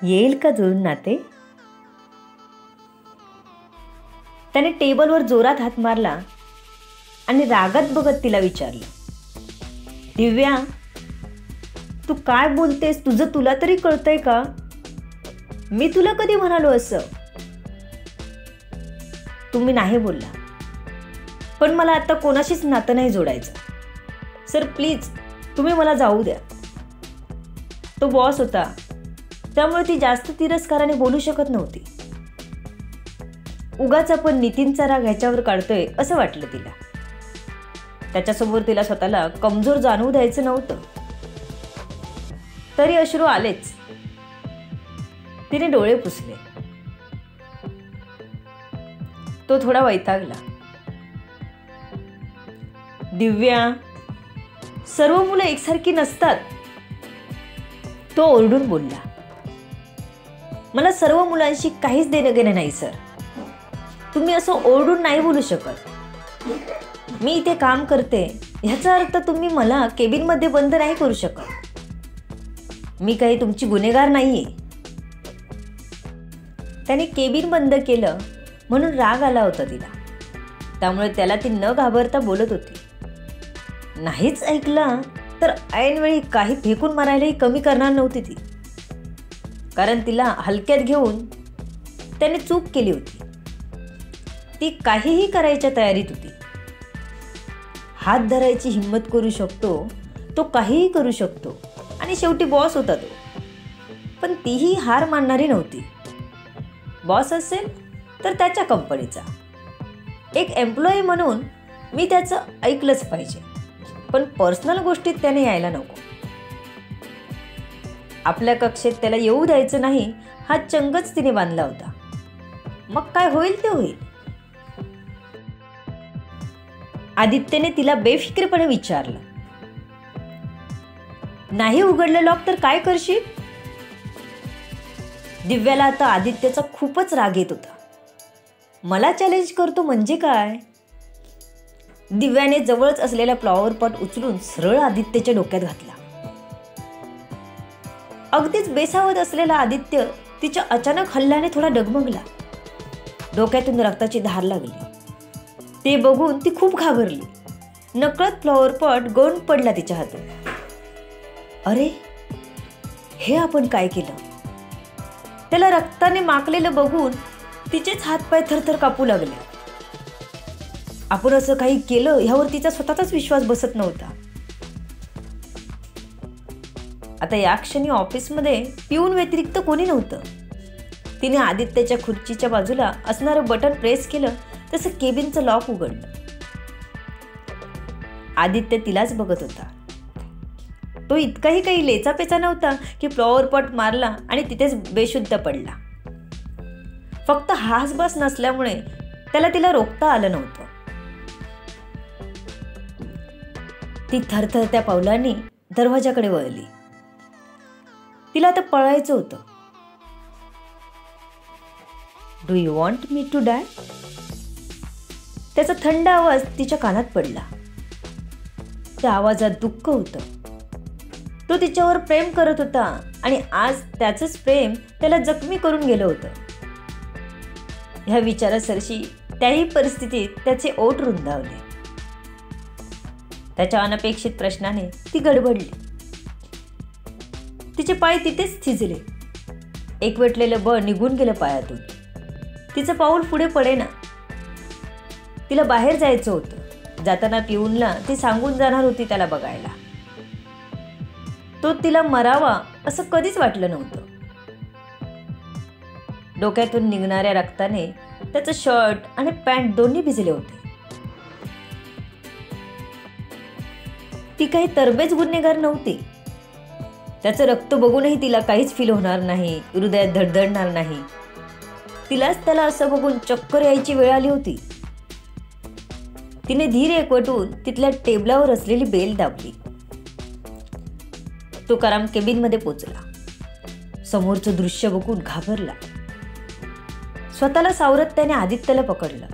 येईल का जुळून नाते? त्याने टेबलवर जोरात हात मारला आणि रागात बघत तिला विचारलं, दिव्या, तू काय बोलतेस? तुझं तुला तरी कळतंय का? मी तुला कधी म्हणालो असं? तुम्ही नाही बोलला, पण मला आता कोणाशीच नातं नाही जोडायचं. सर प्लीज, तुम्ही मला जाऊ द्या. तो बॉस होता, त्यामुळे ती जास्त तिरस्काराने बोलू शकत नव्हती. उगाच आपण नितीनचा राग ह्याच्यावर काढतोय असं वाटलं तिला. त्याच्यासमोर तिला स्वतःला कमजोर जाणवू द्यायचं नव्हतं. तरी अश्रू आलेच. तिने डोळे पुसले. तो थोडा वैतागला. दिव्या, सर्व मुलं एकसारखी नसतात, तो ओरडून बोलला. मला सर्व मुलांशी काहीच देणं घेणं नाही सर. तुम्ही असं ओरडून नाही बोलू शकत. मी इथे काम करते ह्याचा अर्थ तुम्ही मला केबिनमध्ये बंद नाही करू शकत. मी काही तुमची गुन्हेगार नाहीये. त्याने केबिन बंद केलं म्हणून राग आला होता तिला. त्यामुळे त्याला ती न घाबरता बोलत होती. नाहीच ऐकला तर ऐनवेळी काही फेकून मारायलाही कमी करणार नव्हती ती. कारण तिला हलक्यात घेऊन त्याने चूक केली होती. ती काहीही करायच्या तयारीत होती. हात धरायची हिंमत करू शकतो, तो काहीही करू शकतो आणि शेवटी बॉस होता तो. पण तीही हार मानणारी नव्हती. बॉस असेल तर त्याच्या कंपनीचा. एक एम्प्लॉई म्हणून मी त्याचं ऐकलंच पाहिजे, पण पर्सनल गोष्टीत त्याने यायला नको. आपल्या कक्षेत त्याला येऊ द्यायचं नाही हा चंगच तिने बांधला होता. मग काय होईल ते होईल. आदित्यने तिला बेफिक्रपणे विचारलं, नाही उघडलं लॉक तर काय करशील? दिव्याला आता आदित्यचा खूपच राग येत होता. मला चॅलेंज करतो म्हणजे काय? दिव्याने जवळच असलेला फ्लॉवर पॉट उचलून सरळ आदित्यच्या डोक्यात घातला. अगदीच बेसावत असलेला आदित्य तिच्या अचानक हल्ल्याने थोडा डगमगला. डोक्यातून रक्ताची धार लागली. ते बघून ती खूप घाबरली. नकळत फ्लॉवर पॉट गळून पडला तिच्या हातून. अरे, हे आपण काय केलं? त्याला रक्ताने माकलेलं बघून तिचेच हातपाय थरथर कापू लागले. आपण असं काही केलं ह्यावर तिचा स्वतःचाच विश्वास बसत नव्हता. आता या क्षणी ऑफिसमध्ये पिऊन व्यतिरिक्त कोणी नव्हतं. तिने आदित्यच्या खुर्चीच्या बाजूला असणारं बटन प्रेस केलं तसं केबिनचं लॉक उघडलं. आदित्य तिलाच बघत होता. तो इतकाही काही लेचापेचा नव्हता की फ्लॉवर पॉट मारला आणि तिथेच बेशुद्ध पडला. फक्त हासबास नसल्यामुळे त्याला तिला रोखता आलं नव्हतं. ती थरथरत्या पावलांनी दरवाजाकडे वळली. तिला आता पळायचं होतं. Do you want me to die? त्याचा थंड आवाज तिच्या कानात पडला. त्या आवाजात दुःख होतं. तो तिच्यावर प्रेम करत होता आणि आज त्याचंच प्रेम त्याला जखमी करून गेलं होतं. ह्या विचारासरशी त्याही परिस्थितीत त्याचे ओठ रुंदावले. त्याच्या अनपेक्षित प्रश्नाने ती गडबडली. तिचे पाय तिथेच थिजले. एकवटलेलं बळ निघून गेलं पायातून. तिचं पाऊल पुढे पडेना. तिला बाहेर जायचं होतं. जाताना पिऊनला ती सांगून जाणार होती त्याला बघायला. तो तिला मरावा असं कधीच वाटलं नव्हतं. डोक्यातून निघणाऱ्या रक्ताने त्याचं शर्ट आणि पॅन्ट दोन्ही भिजले होते. ती काही तरबेज गुन्हेगार नव्हती. त्याचं रक्त बघूनही तिला काहीच फील होणार नाही, हृदयात धडधडणार नाही. तिलाच त्याला असं बघून चक्कर यायची वेळ आली होती. तिने धीर एकवटून तिथल्या टेबलावर असलेली बेल दाबली. तुकाराम केबिनमध्ये पोचला. समोरचं दृश्य बघून घाबरला. स्वतःला सावरत त्याने आदित्यला पकडलं.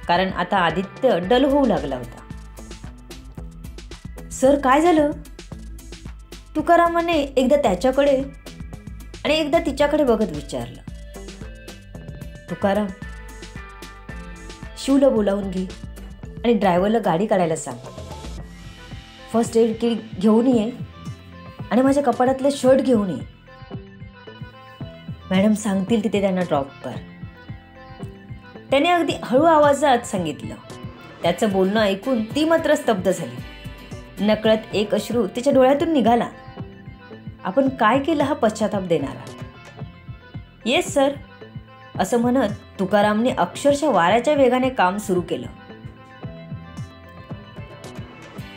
कारण आता आदित्य डल होऊ लागला होता. सर, काय झालं? तुकारामाने एकदा त्याच्याकडे आणि एकदा तिच्याकडे बघत विचारलं, तुकाराम, शिवला बोलावून घे आणि ड्रायव्हरला गाडी काढायला सांग. फर्स्ट एड किट घेऊन ये आणि माझ्या कपाटातलं शर्ट घेऊन ये. मॅडम सांगतील तिथे त्यांना ड्रॉप कर. त्याने अगदी हळू आवाजात सांगितलं. त्याचं बोलणं ऐकून ती मात्र स्तब्ध झाली. नकळत एक अश्रू तिच्या डोळ्यातून निघाला. आपण काय केलं हा पश्चाताप देणारा. येस सर, असं म्हणत तुकारामने अक्षरशः वाऱ्याच्या वेगाने काम सुरू केलं.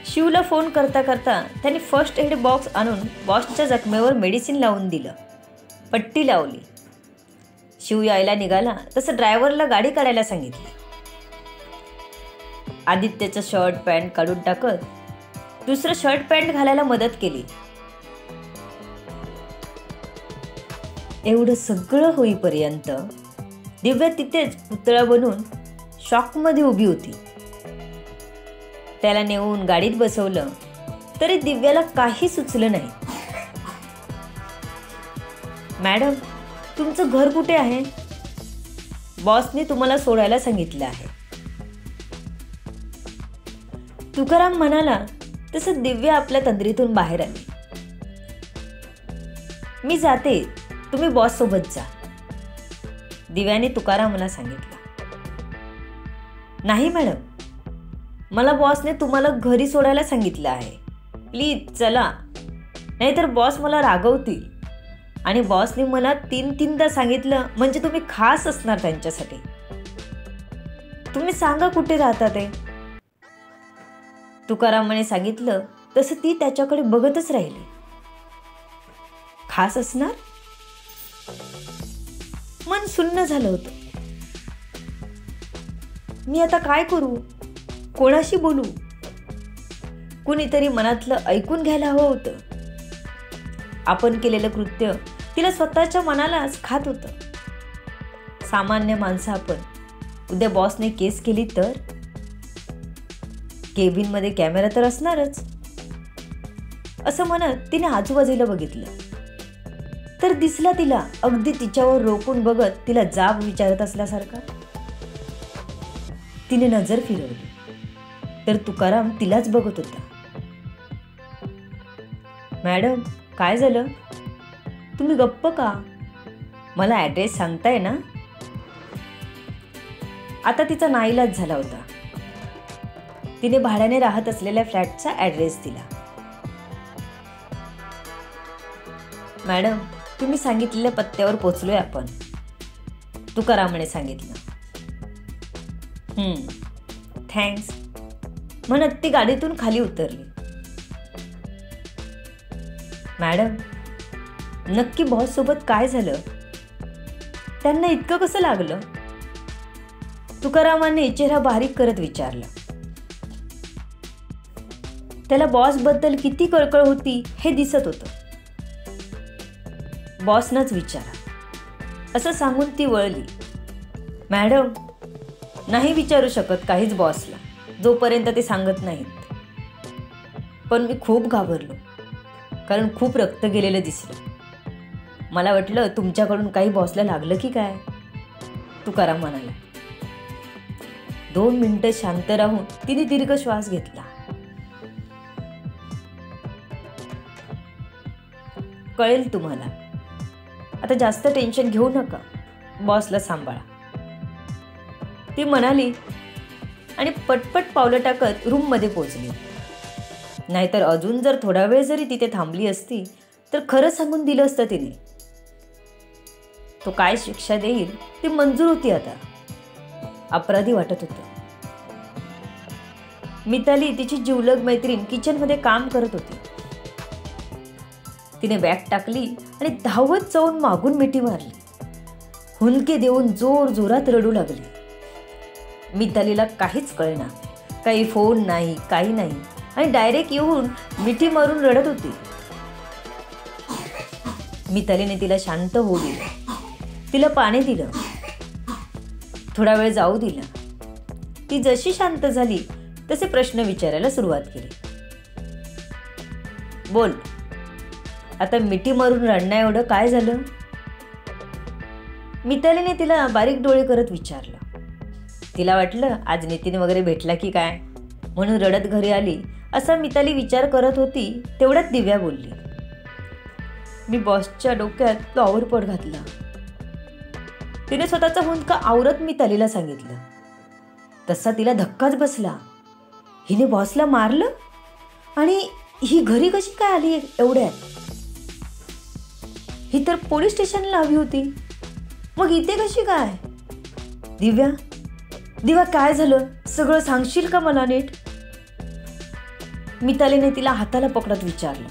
शिवला फोन करता करता त्याने फर्स्ट एड बॉक्स आणून बॉसच्या जखमेवर मेडिसिन लावून दिलं. पट्टी लावली. शिव यायला निघाला तसं ड्रायव्हरला गाडी काढायला सांगितली. आदित्यचं शर्ट पॅन्ट काढून टाकत दुसरं शर्ट पॅन्ट घालायला मदत केली. एवढं सगळं होईपर्यंत दिव्या तिथेच पुतळा बनून शॉकमध्ये उभी होती. त्याला नेऊन गाडीत बसवलं तरी दिव्याला काही सुचलं नाही. मॅडम, तुमचं घर कुठे आहे? बॉसने तुम्हाला सोडायला सांगितलं आहे. तुकाराम म्हणाला तसं दिव्या आपल्या तंद्रीतून बाहेर आली. मी जाते, तुम्ही बॉस सोबत जा, दिव्याने तुकारामला सांगितलं. नाही मॅडम, मला बॉसने तुम्हाला घरी सोडायला सांगितलं आहे. प्लीज चला, नाहीतर बॉस मला रागवतील. आणि बॉसने मला तीनदा सांगितलं म्हणजे तुम्ही खास असणार त्यांच्यासाठी. तुम्ही सांगा कुठे राहता ते. तुकारामने सांगितलं तसं ती त्याच्याकडे बघतच राहिली. खास असणार? मन सुन्न झालं होतं. मी आता काय करू? कोणाशी बोलू? कुणीतरी मनातलं ऐकून घ्यायला हवं होतं. आपण केलेलं कृत्य तिला स्वतःच्या मनालाच खात होतं. सामान्य माणसं आपण. उद्या बॉसने केस केली तर? केबिनमध्ये कॅमेरा तर असणारच. असं म्हणत तिने आजूबाजूला बघितलं तर दिसला तिला अगदी तिच्यावर रोखून बघत तिला जाब विचारत असल्यासारखा. तिने नजर फिरवली तर तुकाराम तिलाच बघत होता. मॅडम, काय झालं? तुम्ही गप्प का? मला ॲड्रेस सांगताय ना? आता तिचा नाईलाज झाला होता. तिने भाड्याने राहत असलेल्या फ्लॅटचा ॲड्रेस दिला. मॅडम, तुम्ही सांगितलेल्या पत्त्यावर पोचलोय आपण, तुकारामने सांगितलं. थँक्स म्हणत ती गाडीतून खाली उतरली. मॅडम, नक्की बॉस सोबत काय झालं? त्यांना इतकं कसं लागलं? तुकारामाने चेहरा बारीक करत विचारलं. त्याला बॉस बद्दल किती कळकळ होती हे दिसत होतं. बॉसनंच विचारा, असं सांगून ती वळली. मॅडम, नाही विचारू शकत काहीच बॉसला जोपर्यंत ते सांगत नाहीत. पण मी खूप घाबरलो, कारण खूप रक्त गेलेलं दिसलं. मला वाटलं तुमच्याकडून काही बॉसला लागलं की काय, तुकाराम म्हणाला. 2 मिनिटं शांत राहून तिने दीर्घ श्वास घेतला. कळेल तुम्हाला. आता जास्त टेन्शन घेऊ नका, बॉसला सांभाळा, ती म्हणाली आणि पटपट पावलं टाकत रूममध्ये पोचली. नाहीतर अजून जर थोडा वेळ जरी तिथे थांबली असती तर खरं सांगून दिलं असतं तिने. तो काय शिक्षा देईल ती मंजूर होती. आता अपराधी वाटत होतं. मिताली तिची जिवलग मैत्रीण किचनमध्ये काम करत होती. तिने बॅग टाकली आणि धावत जाऊन मागून मिठी मारली. हुंदके देऊन जोर जोरात रडू लागली. मितालीला काहीच कळेना. काही फोन नाही, काही नाही, आणि डायरेक्ट येऊन मिठी मारून रडत होती. मितालीने तिला शांत होऊ दिलं. तिला पाणी दिलं. थोडा वेळ जाऊ दिला. ती जशी शांत झाली तसे प्रश्न विचारायला सुरुवात केली. बोल, आता मिठी मारून रडण्या एवढं काय झालं? मितालीने तिला बारीक डोळे करत विचारलं. तिला वाटलं आज नितीन वगैरे भेटला की काय, म्हणून रडत घरी आली असा मिताली विचार करत होती. तेवढ्यात दिव्या बोलली, मी बॉसच्या डोक्यात फ्लॉवर पॉट घातला. तिने स्वतःचा हुंदका आवरत मितालीला सांगितलं. तसा तिला धक्काच बसला. हिने बॉसला मारलं आणि ही घरी कशी काय आली एवढ्यात? ही तर पोलीस स्टेशनला हवी होती, मग इथे कशी काय? दिव्या दिव्या काय झालं, सगळं सांगशील का मला नीट? मितालीने तिला हाताला पकडत विचारलं.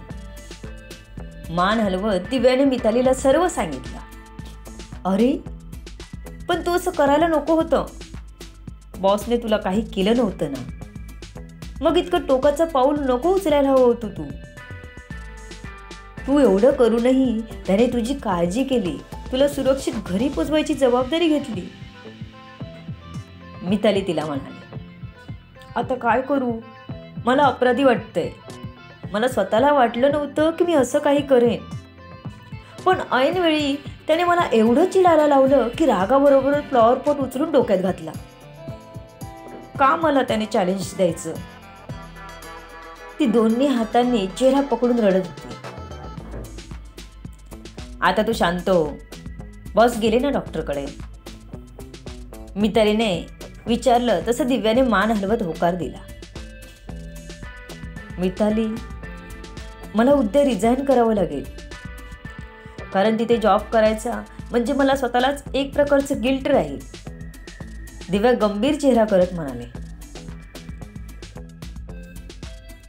मान हलवत दिव्याने मितालीला सर्व सांगितलं. अरे पण तू असं करायला नको होतं. बॉसने तुला काही केलं नव्हतं ना, मग इतकं टोकाचं पाऊल नको उचलायला हवं होतं. तू एवढं करूनही त्याने तुझी काळजी केली, तुला सुरक्षित घरी पोचवायची जबाबदारी घेतली. मिताली तिला म्हणाली, आता काय करू, मला अपराधी वाटतंय. मला स्वतःला वाटलं नव्हतं की मी असं काही करेन, पण ऐनवेळी त्याने मला एवढं चिडायला लावलं की रागाबरोबर फ्लॉवर पॉट उचलून डोक्यात घातला. का मला त्याने चॅलेंज द्यायचं? ती दोन्ही हातांनी चेहरा पकडून रडत होती. आता तू शांत हो, बॉस गेले ना डॉक्टरकडे? मितालीने विचारलं तसं दिव्याने मान हलवत होकार दिला. मिताली, मला उद्या रिझाईन करावं लागेल, कारण तिथे जॉब करायचा म्हणजे मला स्वतःलाच एक प्रकारचं गिल्ट राहील. दिव्या गंभीर चेहरा करत म्हणाले.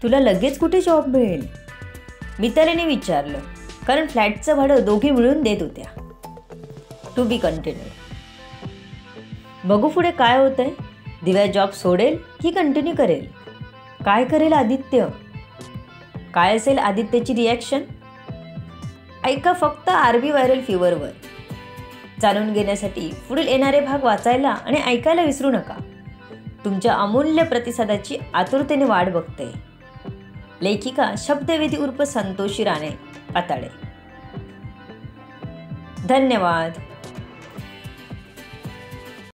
तुला लगेच कुठे जॉब मिळेल? मितालीने विचारलं, कारण फ्लॅटचं भाडं दोघी मिळून देत होत्या. To be continue. बघू पुढे काय होतंय. दिव्या जॉब सोडेल की कंटिन्यू करेल? काय करेल आदित्य? काय असेल आदित्यची रिॲक्शन? ऐका फक्त आरबी व्हायरल फीवरवर. जाणून घेण्यासाठी पुढील येणारे भाग वाचायला आणि ऐकायला विसरू नका. तुमच्या अमूल्य प्रतिसादाची आतुरतेने वाट बघते. लेखिका शब्दवेदी उर्फ संतोषी राणे पाताळे. धन्यवाद.